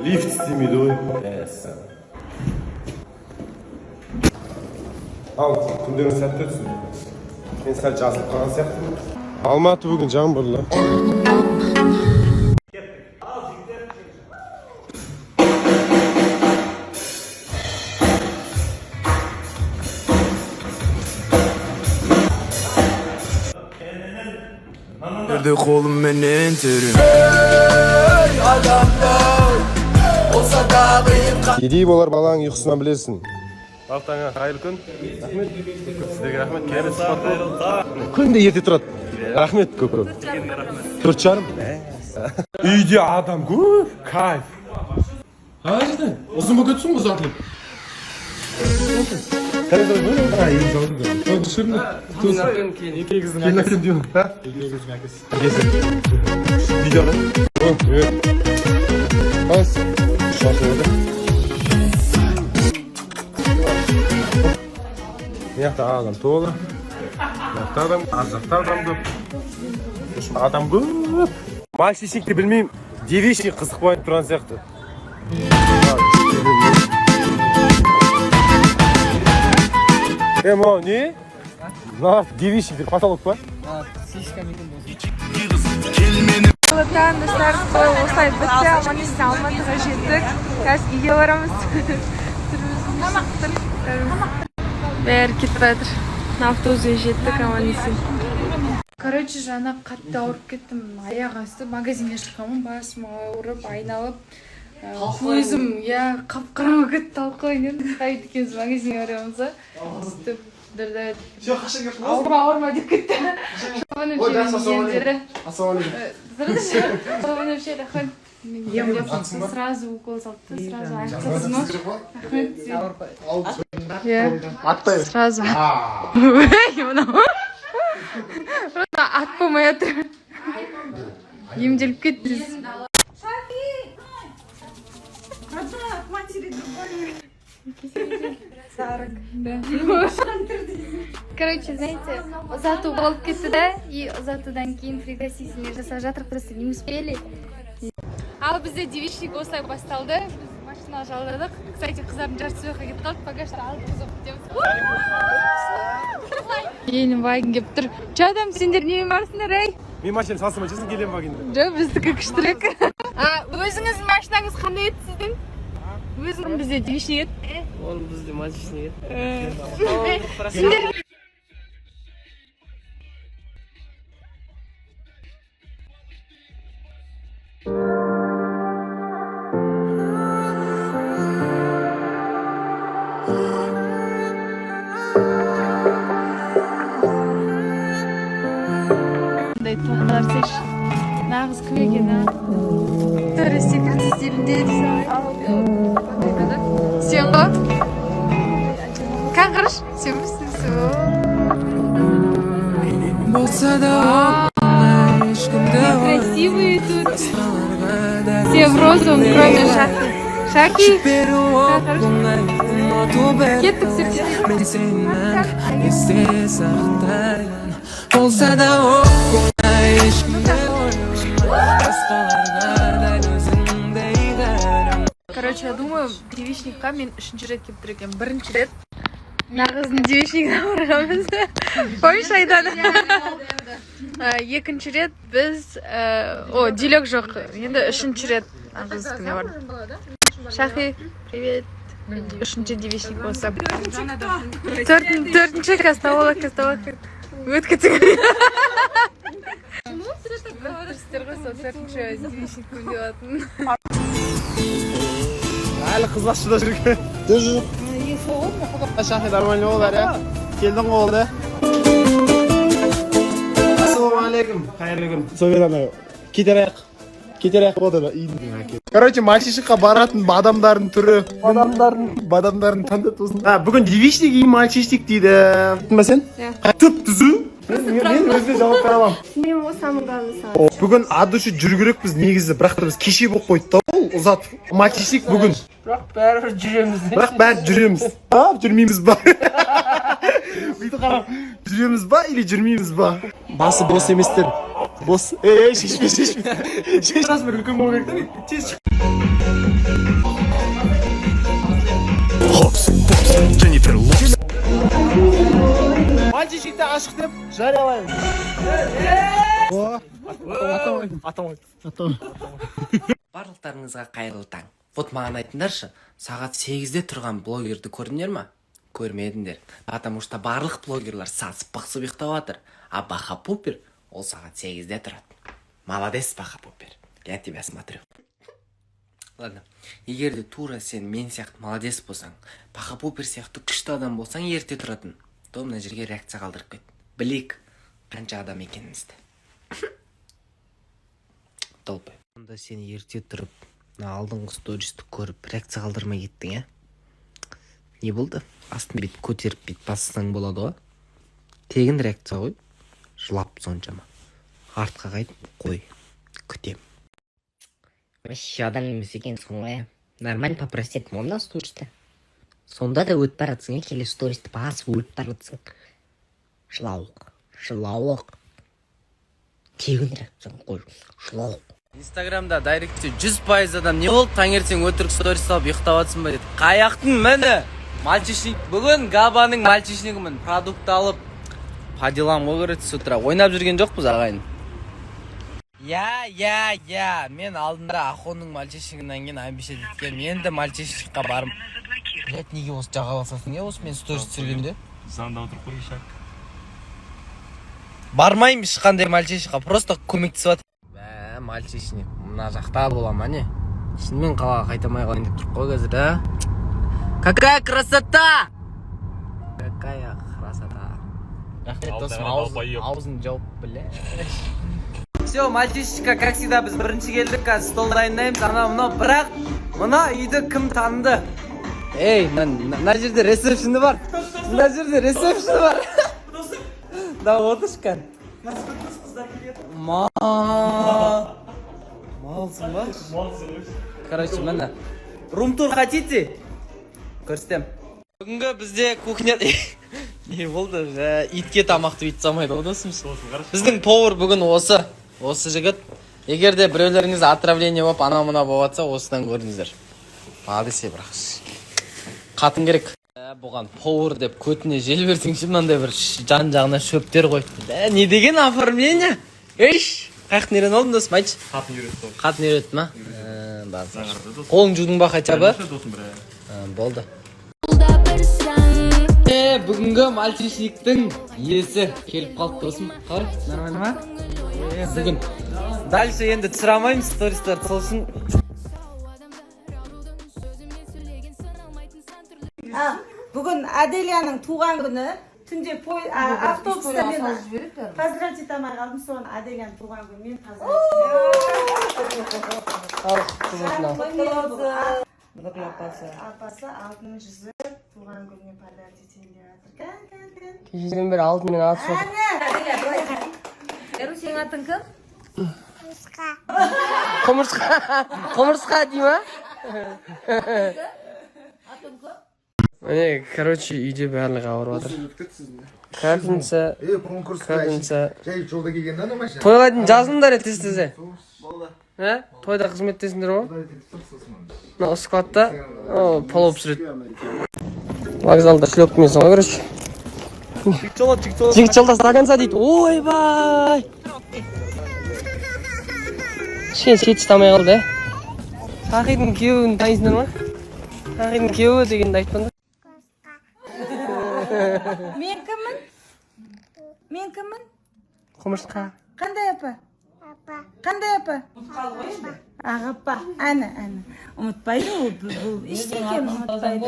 Lift istemiyordu o. Al, күндерің сәтті өтсін. Мен сәл жазып қалған сияқтымын. Алматы бүгін жаңбырлы. Nerede kolum menen terim. Кедей болар балаң ұйқысынан білесің. Вақтаңа қайырлы күн. Рахмет. Сіздерге рахмет. Керемет сұхбат болды. Күнде ерте тұрады. Рахмет көп. 4,5. Үйде адам көп. Кайф. Ағайдан, ұзын бұл көтсің ұзатылып. Тәрізді böyle mi? Ha, iyi zaten. O dışarı İki kızın herkes. Diyorum. Ha? İki kızın herkes. Gezin. Videoda. Oh, evet. Az. Şarkı orada. Meyakta adam toğla. Meyakta adam, azakta adam көп. Адам көп. Мальчишникті білмеймін. Девичник қызық болайын тұрған сияқты. Мынау не? Мына девичник потолок па? Сишка мекен болсын. Достар, осылай бітті, аман-есен Алматыға жеттік. Қазір үйге барамыз. Бәрі кетіп жатыр. Автобусқа жеттік, аман-есен. Короче, жаңа қатты ауырып кеттім. Аяқ асты магазинге шыққанмын, басым ауырып, айналып. Көзім, қап-қараңғы кетті, талқылайын. Қайт екенбіз магазинге барамыз. Сөйтіп, дұрда ауырма деп кетті. Шабан өпше рахмет. Сразу укол салды, сразу аяқтасыма. Рахмет. Сразу. Ат болмай жатыр. Емделіп кеттіңіз. Короче, знаете, Зату болып кетті да, и Затудан кейін пригласительный жасап жатыр, просто не успели. Ал бізде девичник осылай басталды. Машина жалдадық. Кстати, қыздардың жартысы жоққа кетіп қалды. Багажды алып қызып күтеміз. Елім вагин кеп тұр. Чадам, сендер немен барсыңдар, ей? Мен машина салсыма жесін келем вагинді. Жоқ, біздікі күштірек. Өзіңіз машинаңыз қандай еді сіздің? Өзің бізде девичник еді? Ол бізде мальчишник еді. Сендер нағыз кім екен, Төрі секрет стилінде сен ғой? Қаңғырыш? Сен мүсің? Красивые тут. Все в розовом, кроме Шаки. Шаки? Кеттік Короче, я думаю, девичникқа мен үшінші рет кеп тұр екен. Бірінші рет нағыздың девичнигіне барғанбыз. Помнишь, Айдана? Екінші рет біз... Делек жоқ. Енді үшінші рет нағыздікіне бардым. Шахи, привет. Үшінші девичник болса. Төртінші кастауалақ. Өткітің. Сіздер ғой сол төртінші девичник көңде алатын. Әлі қызбақшыда жүрген. Жүр. Шахи нормальный болар, я? Келдің қолды. Ассалаумалейкум. Қайырлы күн. Соберана. Кетерайық болды да. Короче, мальчишникқа баратын адамдардың түрі. Бадамдардың таңдат болсын. Бүгін девичник и мальчишник дейді. Ба сен? Түп түзу. Мен өзіне жауап қарамам. Мен осамын қалыса. Бүгін ады үшін жүргірек біз негізі, бірақ та біз кеше болып қойды. Ұзат. Мальчишник бүгін. Бірақ бәрі жүреміз. Жүрмейміз ба? Бүйтіп қарам. Жүреміз ба или жүрмейміз ба? Басы бос еместер. Бос. Шешме. Шешме үлкен болу керек та. Тез шық. Hops, pops, Jennifer Lopez. Мальчишекті ашық деп жариялаймын. Барлықтарыңызға қайырлы таң. Вот маған айтыңдаршы, сағат 8-де тұрған блогерді көрдіңдер ма? Көрмедіңдер. Потому что барлық блогерлар сасып бақсып ұйықтап жатыр. А Баха Пупер ол сағат 8-де тұрады. Молодец, Баха Пупер. Я тебя смотрю. Ладно, егер де тура сен мен сияқты молодец болсаң, Баха Пупер сияқты күшті адам болсаң, ерте тұратын. То мына жерге реакция қалдырып кет. Білейік, қанша адам екенімізді. Толпы. Онда сен ерте тұрып, алдыңғы стористі көріп, реакция қалдырмай кеттің, Не болды? Астын бет көтеріп бет бассаң болады ғой. Тегін реакция ғой. Жылап соншама. Артқа қайт, қой. Күтем. Вообще адам емес екенсің ғой. Нормально попросить можно стористі. Сонда да өтіп баратсың, келесі стористі басып өліп баратсың. Жылауық. Тегін реакция қой. Жылауық. Инстаграмда дайректте 100% адам не болды? Таңертең өтірік сторис салып ұйықтап жатсың ба деді. Қаяқтың міне? Мальчишник. Бүгін Габаның мальчишнигімін. Продукт алып по делам ғой с утра. Ойнап жүрген жоқпыз ағайын. Я. Мен алдында Ахонның мальчишнигінен кейін амбиция еткем. Енді мальчишникқа барым. Блять, неге осы жаға басасың? Осы мен сторис түсіргенде? Заңда отырып қой шақ. Бармайым ешқандай мальчишникқа. Просто көмектесіп жатыр. Мальчишник, мына жақта болама не? Шынымен қалаға қайтамай қалайын деп тұрып қой қазір, да? Какая красота! Какая красота! Рахмет досым, аузын жауып, бля. Все, мальчишечка, как всегда, біз бірінші келдік, қазір стол дайындаймыз, анау-мынау, бірақ мына үйді кім таныды? Ей, мына жерде ресепшні бар. Да, отышқан. Малсың ба? Короче, міне. Рум-тур хотите? Көрсетем. Бүгінгі бізде кухня... Не болды? Итке тамақты ит самайды, одасымыз. Біздің повар бүгін осы жігіт. Егер де біреулеріңіз отравление болып, ана-мына болатса, осыдан көрдіңіздер. Мағадесе бірақшы. Қатын керек. Бұған повар деп көтіне жел берсеңші, мынандай бір жан-жағына шөптер қойды. Не деген оформление? Еш! Қаяқтың ерен олдың досым, айтшы? Қатын үйретті ма? Қолың жудың ба хотя бы? Болды. Бүгінгі мальчишниктің иесі келіп қалды досым. Қалай? Нормально ма? Бүгін. Дальше енді түсірамайым стористер солсын. Бүгін Аделияның туған күні. Түнде автобуста мен поздравить етамай қалдым, соған Аделияның туған күні мен апасы алтын жүзі туған күніне подарить етейін деп жатыр. Кешеден бері алтынмен атып жатыр. Еру, сенің атың кім? Құмырсқа дей ма? Міне, короче, үйде барлығы ауырып жатыр. Капинца. Тойға дейін жазылыңдар тез-тезе. Тойда қызметтесіңдер ғой? Мына складта полоп сүреді. Вокзалда шлепкімесің ғой, короче. Жігіт жолда стаканса дейді. Ойбай! Кішкен сет ұстамай қалды, Сақидың күйеуін тайсыңдар ма? Сақидың күйеуі дегенді айтпаңдар. Мен кіммін? Құмырсқа. Қандай апа? Ағапа. Әні. Ұмытпайды бұл ештеңе ұмытпайды.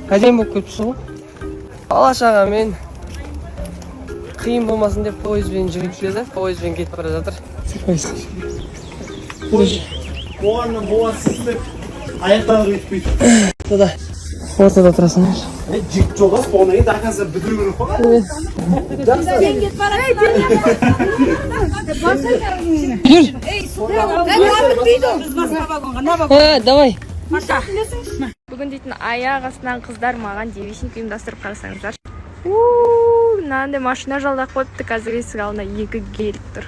Әдем болып көпсі ғой. Алашаға мен қиын болмасын деп пойызбен жүріп келеді. Пойызбен кетіп бара жатыр. Аяқтағы өтпейді. Туда. Ортада тұрасың. Жігіт жолдас болғаннан кейін дарқанса бітіру керек қой. Давай. Бүгін дейтін аяқ астынан қыздар маған девичник ұйымдастырып қарасаңыздар. Мынандай машина жалдап қойыпты, қазір есік алдына 2 гелик тұр.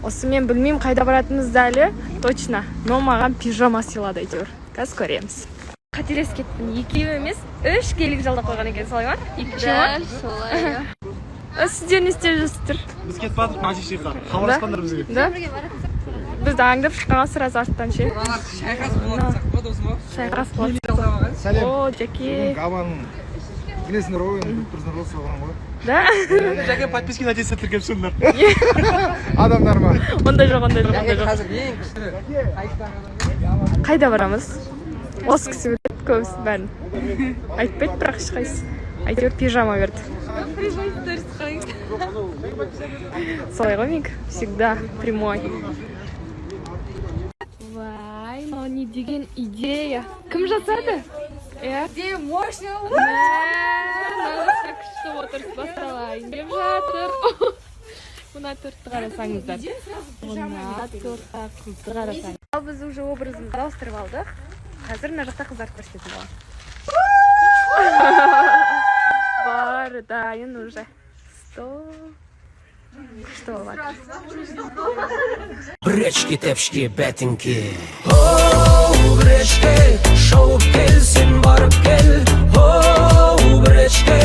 Осы мен білмеймін қайда баратынымызды әлі, точно. Но маған пижама сыйлады әйтеуір. Қазір көреміз. Қателесіп кеттім. 2 емес, 3 келік жалдап қойған екен, солай ма? 2 ма? солай. Сіздер не істеп жүрсіздер? Біз кетіп бардық машиншиға. Хабарласқандар бізге. Да? Бізді аңдап шыққанға сразу арттан ше. Шайқас болады. Сәлем. О, Жаке. Габаның білесіңдер ғой, енді тұрсыңдар осы оған ғой. Да? Жәке подписки нәтижесі тіркеп шығыңдар. Адамдар ма? Ондай жоқ, ондай жоқ, ондай жоқ. Қайда барамыз? Осы кісі біледі көбісі бәрін. Айтпайды бірақ ешқайсысы. Әйтеуір пижама берді. Солай ғой менікі. Всегда прямой. Вай, мынау не деген идея. Кім жасады? Идея мощная. Нағашы күшті отырыс басталайын деп жатыр. Мына тортты қарасаңыздар. Мына тортта қызды қарасаңыз. Ал біз уже образымызды ауыстырып алдық. Қазір мына жақта қыздарды көрсететін боламын. Бар, дайын уже. Күшті болады. Бречки тепшки бәтіңке Оу бречке шауып келсін барып кел Оу бречке